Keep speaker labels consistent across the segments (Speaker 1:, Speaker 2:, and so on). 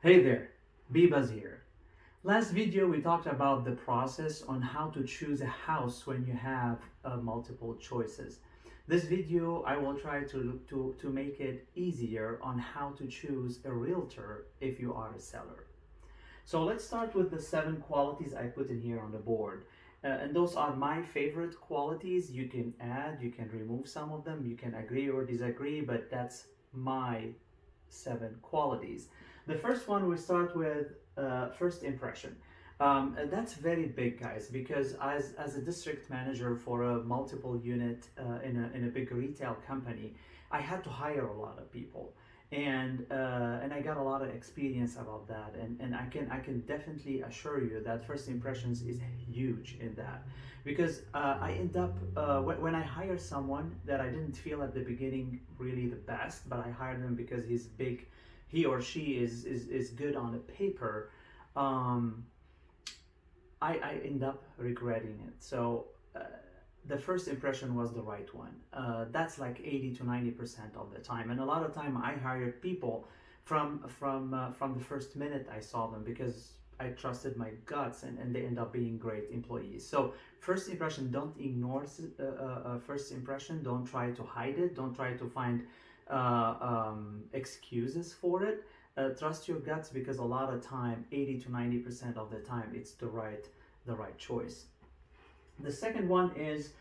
Speaker 1: Hey there, BIBA'S here. Last video we talked about the process on how to choose a house when you have multiple choices. This video I will try to make it easier on how to choose a realtor if you are a seller. So let's start with the 7 qualities I put in here on the board. And those are my favorite qualities. You can add, you can remove some of them, you can agree or disagree, but that's my 7 qualities. The first one we start with first impression. And that's very big, guys, because as a district manager for a multiple unit in a big retail company, I had to hire a lot of people, and I got a lot of experience about that, and I can definitely assure you that first impressions is huge in that, because I end up when I hire someone that I didn't feel at the beginning really the best, but I hired them because he's big, he or she is good on the paper. um, I end up regretting it. So the first impression was the right one. That's like 80 to 90% of the time, and a lot of time I hired people from the first minute I saw them because I trusted my guts, and they end up being great employees. So first impression, don't ignore first impression. Don't try to hide it. Don't try to find excuses for it. Trust your guts, because a lot of time, 80 to 90% of the time, it's the right choice. The second one is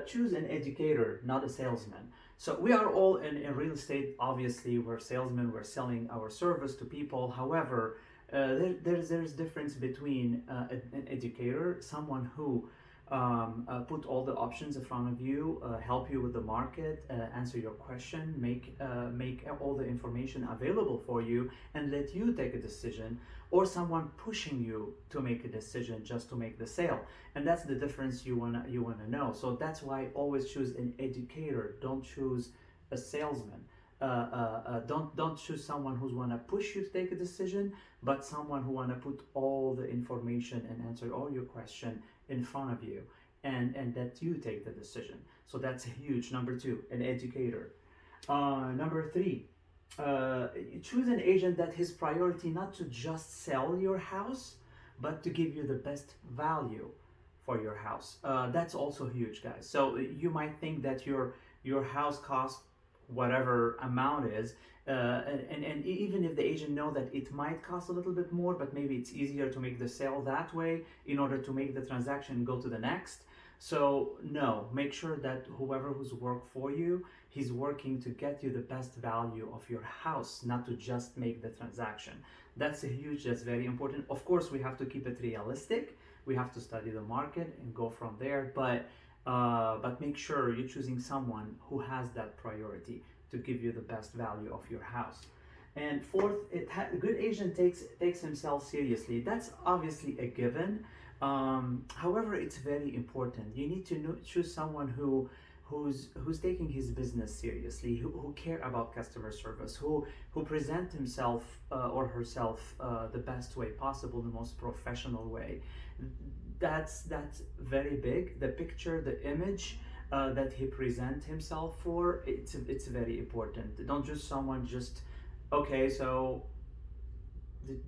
Speaker 1: choose an educator, not a salesman. So we are all in real estate. Obviously, we're salesmen. We're selling our service to people. However, there's difference between an educator, someone who put all the options in front of you, help you with the market, answer your question, make all the information available for you, and let you take a decision, or someone pushing you to make a decision just to make the sale. And that's the difference you wanna know. So that's why always choose an educator. Don't choose a salesman. Don't choose someone who's wanna push you to take a decision, but someone who wanna put all the information and answer all your question in front of you, and that you take the decision. So that's huge. Number two, an educator. Number three, choose an agent that his priority not to just sell your house, but to give you the best value for your house. That's also huge, guys. So you might think that your house costs whatever amount is, and even if the agent know that it might cost a little bit more, but maybe it's easier to make the sale that way in order to make the transaction go to the next. So no, make sure that whoever who's worked for you, he's working to get you the best value of your house, not to just make the transaction. That's very important. Of course, we have to keep it realistic. We have to study the market and go from there, but make sure you're choosing someone who has that priority to give you the best value of your house. And fourth, a good agent takes himself seriously. That's obviously a given. However, it's very important. You need to choose someone who's taking his business seriously, who care about customer service, who present himself or herself the best way possible, the most professional way. That's very big. The picture, the image that he present himself for, it's very important. Don't just someone just okay. So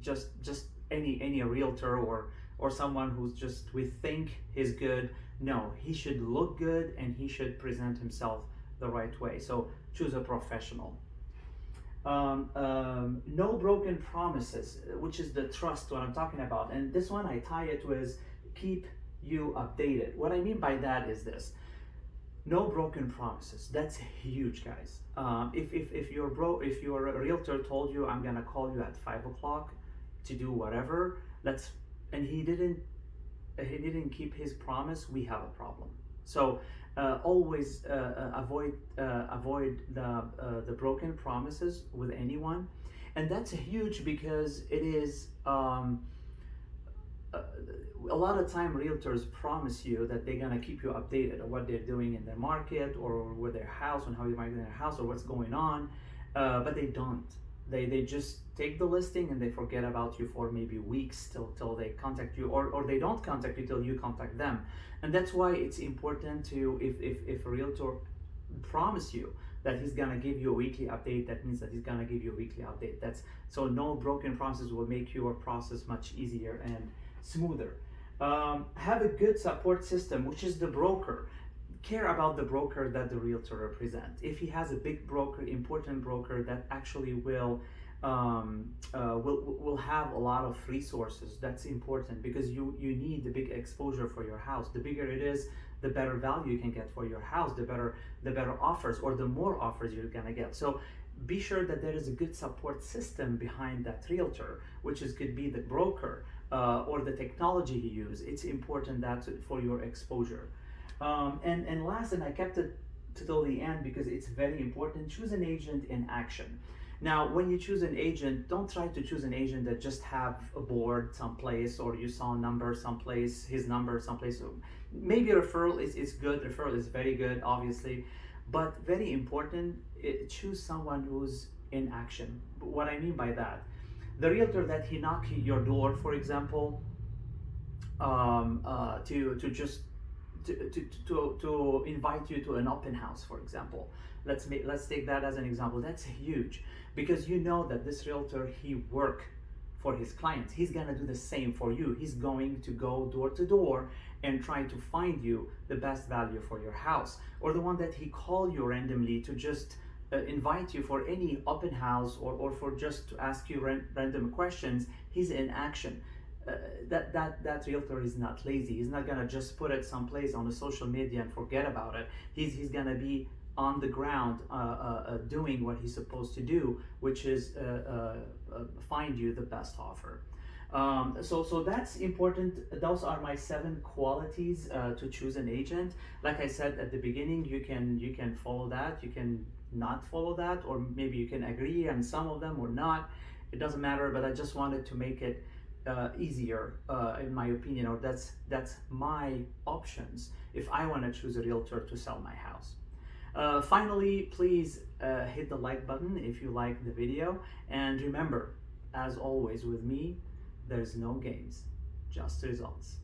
Speaker 1: just any realtor or someone who's just we think is good. No, he should look good and he should present himself the right way. So choose a professional. No broken promises, which is the trust, what I'm talking about. And this one I tie it with keep you updated. What I mean by that is this: no broken promises. That's huge, guys. If your realtor told you I'm gonna call you at 5 o'clock to do whatever, and he didn't keep his promise, we have a problem. So always avoid the broken promises with anyone, and that's huge because it is. A lot of time realtors promise you that they're gonna keep you updated on what they're doing in their market or with their house, on how you market their house or what's going on, but they don't. They just take the listing and they forget about you for maybe weeks till they contact you, or they don't contact you till you contact them. And that's why it's important to, if a realtor promise you that he's gonna give you a weekly update, that means that he's gonna give you a weekly update. That's so no broken promises will make your process much easier and smoother. Have a good support system, which is the broker. Care about the broker that the realtor represents. If he has a big broker, important broker that actually will have a lot of resources, that's important, because you need the big exposure for your house. The bigger it is, the better value you can get for your house, the better offers, or the more offers you're gonna get. So be sure that there is a good support system behind that realtor, which could be the broker or the technology he uses. It's important that for your exposure. And last, and I kept it till the end because it's very important, choose an agent in action. Now, when you choose an agent, don't try to choose an agent that just have a board someplace, or you saw a number someplace, his number someplace. Maybe a referral is good, referral is very good, obviously, but very important, choose someone who's in action. What I mean by that, the realtor that he knock your door, for example, to just to invite you to an open house, for example. Let's take that as an example. That's huge, because you know that this realtor, he work for his clients. He's gonna do the same for you. He's going to go door to door and try to find you the best value for your house. Or the one that he call you randomly to just invite you for any open house, or for just to ask you random questions. He's in action. That realtor is not lazy. He's not gonna just put it someplace on the social media and forget about it. He's gonna be on the ground doing what he's supposed to do, which is find you the best offer. So that's important. Those are my 7 qualities to choose an agent. Like I said at the beginning, you can follow that, you can not follow that, or maybe you can agree on some of them or not. It doesn't matter, but I just wanted to make it easier, in my opinion, or that's my options if I want to choose a realtor to sell my house. Finally, please hit the like button if you like the video, and remember, as always with me, there's no games, just results.